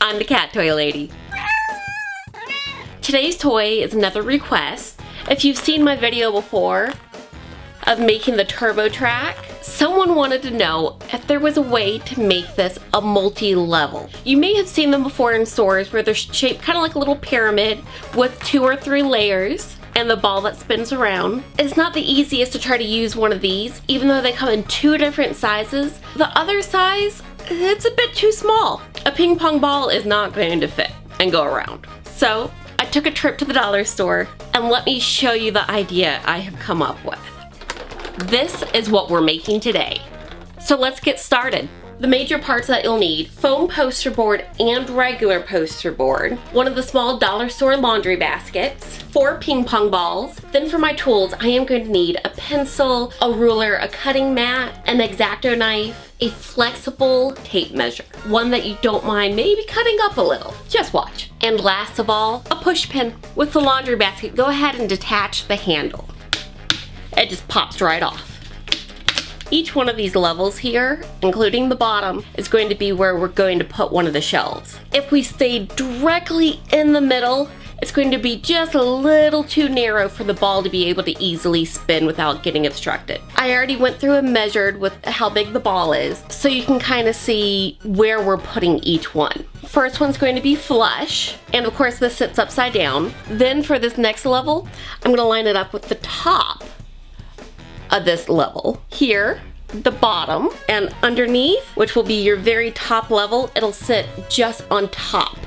I'm the cat toy lady. Today's toy is another request. If you've seen my video before of making the turbo track, someone wanted to know if there was a way to make this a multi-level. You may have seen them before in stores where they're shaped kind of like a little pyramid with 2 or 3 layers and the ball that spins around. It's not the easiest to try to use one of these, even though they come in 2 different sizes. The other size, it's a bit too small. A ping pong ball is not going to fit and go around. So I took a trip to the dollar store and let me show you the idea I have come up with. This is what we're making today. So let's get started. The major parts that you'll need: foam poster board and regular poster board, one of the small dollar store laundry baskets, 4 ping pong balls. Then for my tools, I am going to need a pencil, a ruler, a cutting mat, an X-Acto knife, a flexible tape measure, one that you don't mind maybe cutting up a little. Just watch. And last of all, a push pin. With the laundry basket, go ahead and detach the handle. It just pops right off. Each one of these levels here, including the bottom, is going to be where we're going to put one of the shelves. If we stay directly in the middle, it's going to be just a little too narrow for the ball to be able to easily spin without getting obstructed. I already went through and measured with how big the ball is, so you can kind of see where we're putting each one. First one's going to be flush, and of course this sits upside down. Then for this next level, I'm going to line it up with the top of this level. Here, the bottom, and underneath, which will be your very top level, it'll sit just on top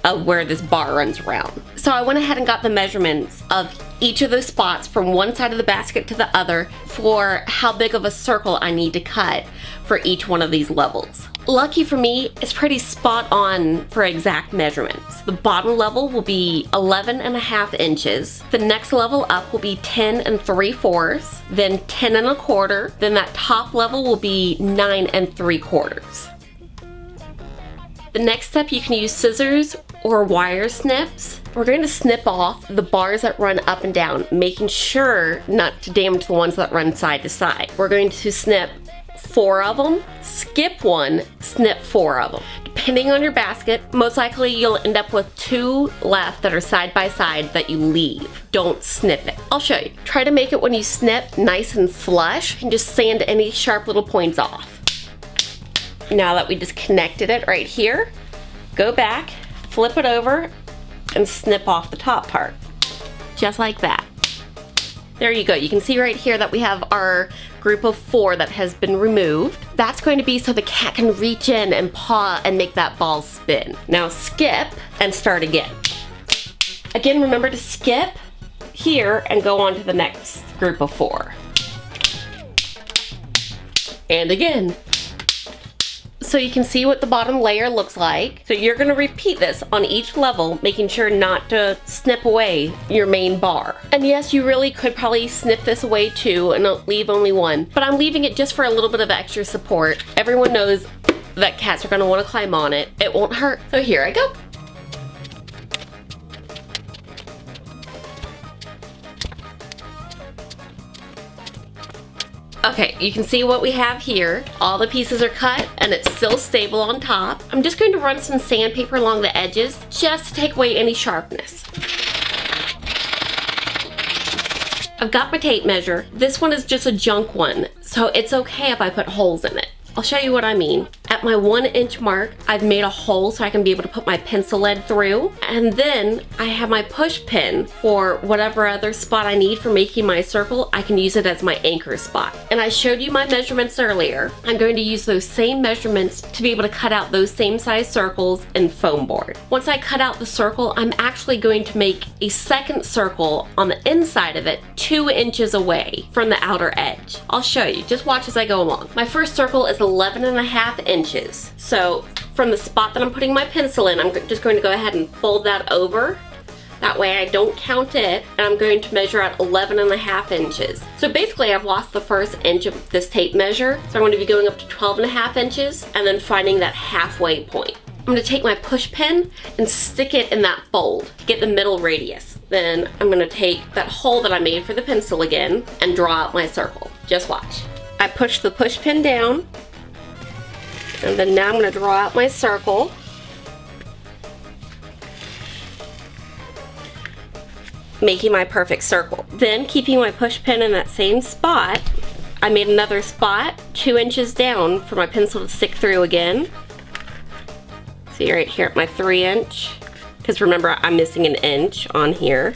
of where this bar runs around. So I went ahead and got the measurements of each of those spots from one side of the basket to the other for how big of a circle I need to cut for each one of these levels. Lucky for me, it's pretty spot on for exact measurements. The bottom level will be 11.5 inches. The next level up will be 10 3/4, then 10 1/4. Then that top level will be 9 3/4. The next step, you can use scissors or wire snips. We're going to snip off the bars that run up and down, making sure not to damage the ones that run side to side. We're going to snip 4 of them, skip 1, snip 4 of them. Depending on your basket, most likely you'll end up with 2 left that are side by side that you leave. Don't snip it. I'll show you. Try to make it when you snip nice and flush and just sand any sharp little points off. Now that we just connected it right here, go back, flip it over, and snip off the top part. Just like that. There you go. You can see right here that we have our group of 4 that has been removed. That's going to be so the cat can reach in and paw and make that ball spin. Now skip and start again. Again, remember to skip here and go on to the next group of 4. And again. So you can see what the bottom layer looks like. So you're going to repeat this on each level, making sure not to snip away your main bar. And yes, you really could probably snip this away too and leave only one, but I'm leaving it just for a little bit of extra support. Everyone knows that cats are going to want to climb on it. It won't hurt. So here I go. Okay, you can see what we have here. All the pieces are cut and it's still stable on top. I'm just going to run some sandpaper along the edges just to take away any sharpness. I've got my tape measure. This one is just a junk one, so it's okay if I put holes in it. I'll show you what I mean. At my 1 inch mark, I've made a hole so I can be able to put my pencil lead through. And then I have my push pin for whatever other spot I need for making my circle. I can use it as my anchor spot. And I showed you my measurements earlier. I'm going to use those same measurements to be able to cut out those same size circles in foam board. Once I cut out the circle, I'm actually going to make a second circle on the inside of it 2 inches away from the outer edge. I'll show you. Just watch as I go along. My first circle is 11.5 inches. So from the spot that I'm putting my pencil in, I'm just going to go ahead and fold that over. That way I don't count it, and I'm going to measure out 11.5 inches. So basically I've lost the first inch of this tape measure. So I'm going to be going up to 12.5 inches and then finding that halfway point. I'm going to take my push pin and stick it in that fold to get the middle radius. Then I'm going to take that hole that I made for the pencil again and draw out my circle. Just watch. I push the push pin down, and then now I'm going to draw out my circle. making my perfect circle. Then, keeping my push pin in that same spot, I made another spot 2 inches down for my pencil to stick through again. See right here at my 3-inch, because remember I'm missing an inch on here.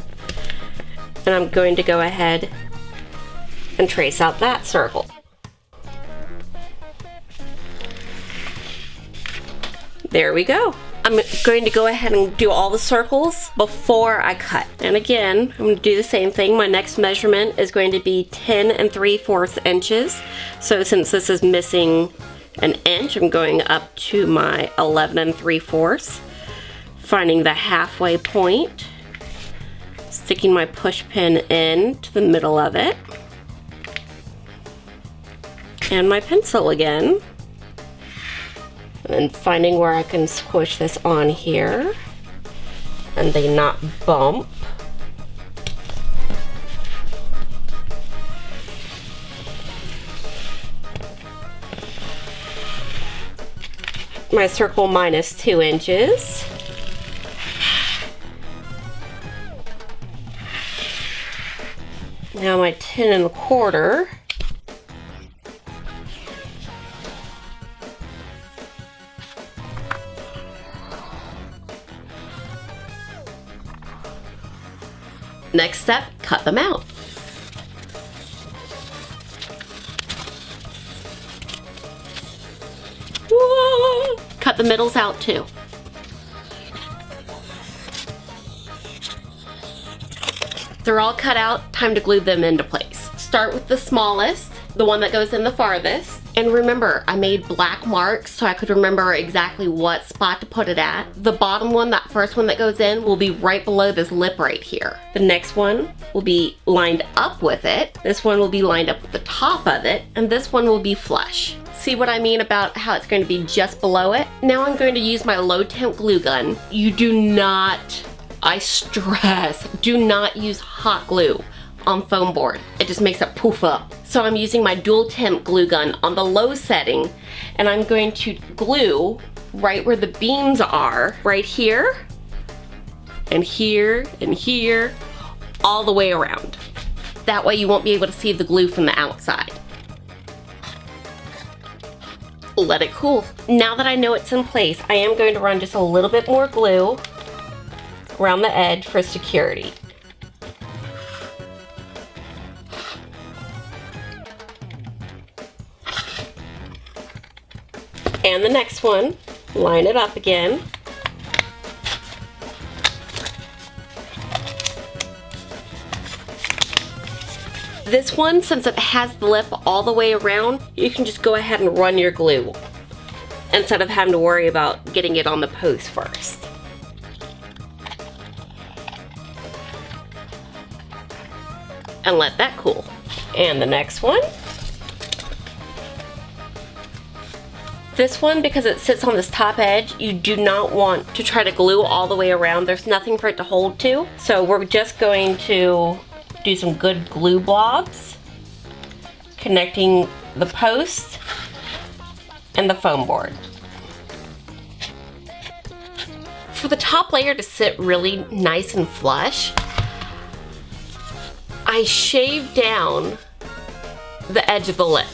And I'm going to go ahead and trace out that circle. There we go. I'm going to go ahead and do all the circles before I cut. And again, I'm going to do the same thing. My next measurement is going to be 10 3/4 inches. So since this is missing an inch, I'm going up to my 11 3/4, finding the halfway point, sticking my push pin in to the middle of it, and my pencil again. And finding where I can squish this on here and they not bump. My circle minus 2 inches. Now my 10 1/4. Next step, cut them out. Whoa! Cut the middles out too. They're all cut out, time to glue them into place. Start with the smallest, the one that goes in the farthest. And remember, I made black marks so I could remember exactly what spot to put it at. The bottom one, that first one that goes in, will be right below this lip right here. The next one will be lined up with it. This one will be lined up with the top of it. And this one will be flush. See what I mean about how it's going to be just below it? Now I'm going to use my low temp glue gun. You do not, I stress, do not use hot glue on foam board. It just makes it poof up. So I'm using my dual temp glue gun on the low setting, and I'm going to glue right where the beams are, right here, and here, and here, all the way around. That way you won't be able to see the glue from the outside. Let it cool. Now that I know it's in place, I am going to run just a little bit more glue around the edge for security. And the next one, line it up again. This one, since it has the lip all the way around, you can just go ahead and run your glue instead of having to worry about getting it on the post first. And let that cool. And the next one. This one, because it sits on this top edge, you do not want to try to glue all the way around. There's nothing for it to hold to. So we're just going to do some good glue blobs, connecting the post and the foam board. For the top layer to sit really nice and flush, I shaved down the edge of the lip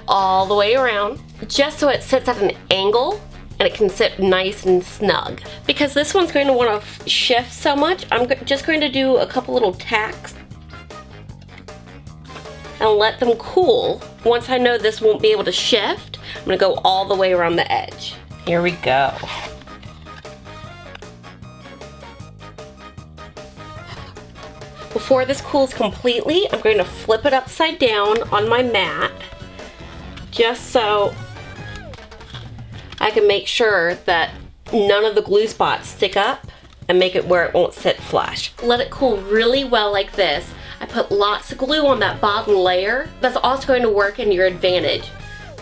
all the way around, just so it sits at an angle and it can sit nice and snug. Because this one's going to want to shift so much, I'm just going to do a couple little tacks and let them cool. Once I know this won't be able to shift, I'm going to go all the way around the edge. Here we go. Before this cools completely, I'm going to flip it upside down on my mat, just so I can make sure that none of the glue spots stick up and make it where it won't sit flush. Let it cool really well like this. I put lots of glue on that bottom layer. That's also going to work in your advantage.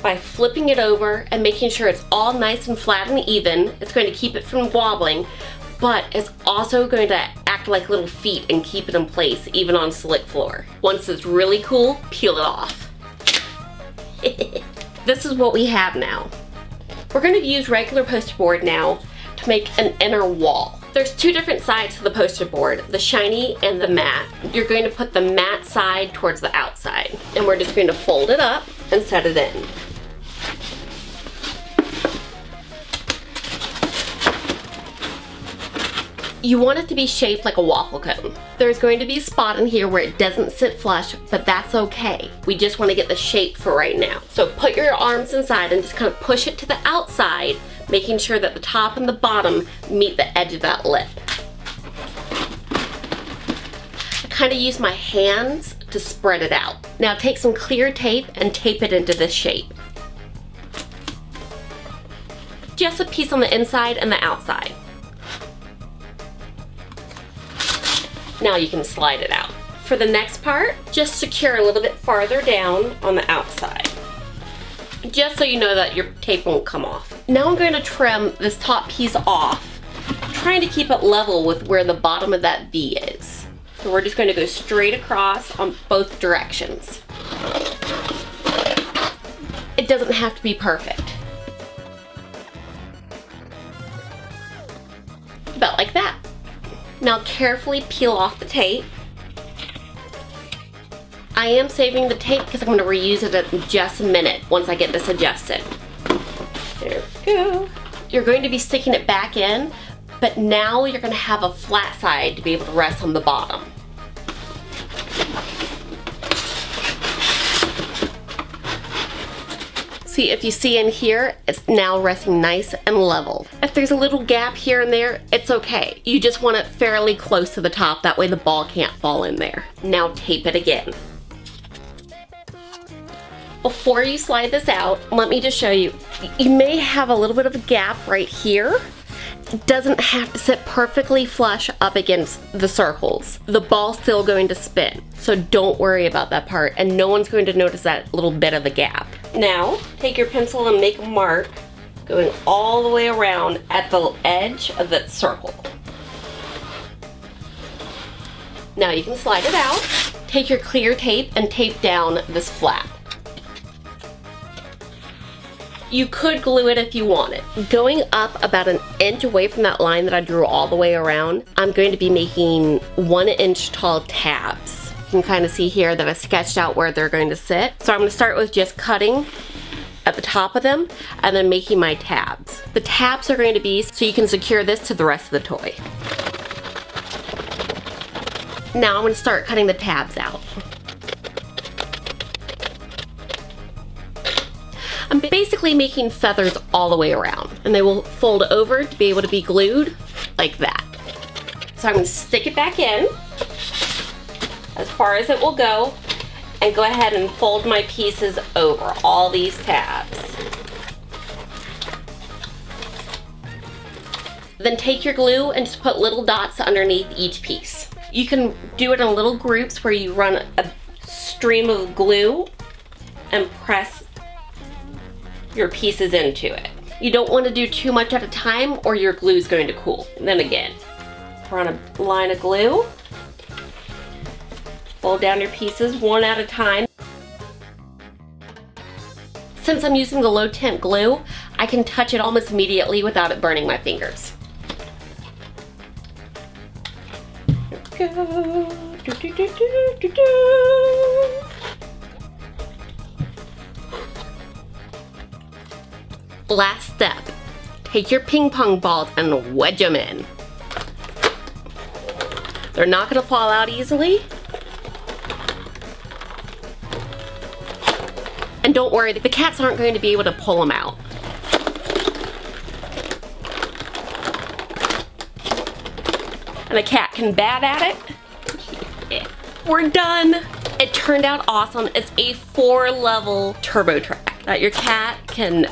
By flipping it over and making sure it's all nice and flat and even, it's going to keep it from wobbling, but it's also going to act like little feet and keep it in place even on slick floor. Once it's really cool, peel it off. This is what we have now. We're going to use regular Posterboard now to make an inner wall. There's two different sides to the poster board, the shiny and the matte. You're going to put the matte side towards the outside, and we're just going to fold it up and set it in. You want it to be shaped like a waffle cone. There's going to be a spot in here where it doesn't sit flush, but that's okay. We just want to get the shape for right now. So put your arms inside and just kind of push it to the outside, making sure that the top and the bottom meet the edge of that lip. I kind of use my hands to spread it out. Now take some clear tape and tape it into this shape. Just a piece on the inside and the outside. Now you can slide it out. For the next part, just secure a little bit farther down on the outside, just so you know that your tape won't come off. Now I'm going to trim this top piece off, trying to keep it level with where the bottom of that V is. So we're just going to go straight across on both directions. It doesn't have to be perfect. About like that. Now carefully peel off the tape. I am saving the tape because I'm going to reuse it in just a minute once I get this adjusted. There we go. You're going to be sticking it back in, but now you're going to have a flat side to be able to rest on the bottom. See, if you see in here, it's now resting nice and level. If there's a little gap here and there, it's okay. You just want it fairly close to the top, that way the ball can't fall in there. Now tape it again. Before you slide this out, let me just show you. You may have a little bit of a gap right here. It doesn't have to sit perfectly flush up against the circles. The ball's still going to spin, so don't worry about that part, and no one's going to notice that little bit of a gap. Now, take your pencil and make a mark going all the way around at the edge of that circle. Now you can slide it out. Take your clear tape and tape down this flap. You could glue it if you wanted. Going up about an inch away from that line that I drew all the way around, I'm going to be making 1 inch tall tabs. You can kind of see here that I sketched out where they're going to sit. So I'm going to start with just cutting at the top of them and then making my tabs. The tabs are going to be so you can secure this to the rest of the toy. Now I'm going to start cutting the tabs out. I'm basically making feathers all the way around, and they will fold over to be able to be glued like that. So I'm going to stick it back in as far as it will go and go ahead and fold my pieces over all these tabs. Then take your glue and just put little dots underneath each piece. You can do it in little groups where you run a stream of glue and press your pieces into it. You don't want to do too much at a time or your glue is going to cool. And then again, run a line of glue, fold down your pieces one at a time. Since I'm using the low temp glue, I can touch it almost immediately without it burning my fingers. Here we go. Do, do, do, do, do, do. Last step, take your ping pong balls and wedge them in. They're not going to fall out easily. And don't worry, the cats aren't going to be able to pull them out. And a cat can bat at it. Yeah. We're done. It turned out awesome. It's a 4-level turbo track that your cat can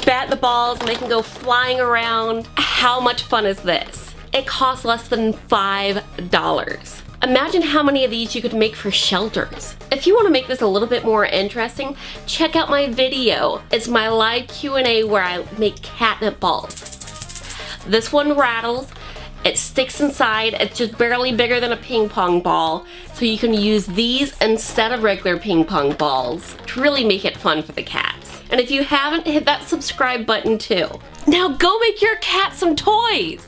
bat the balls and they can go flying around. How much fun is this? It costs less than $5. Imagine how many of these you could make for shelters. If you want to make this a little bit more interesting, check out my video. It's my live Q&A where I make catnip balls. This one rattles. It sticks inside. It's just barely bigger than a ping pong ball. So you can use these instead of regular ping pong balls to really make it fun for the cats. And if you haven't, hit that subscribe button too. Now go make your cat some toys!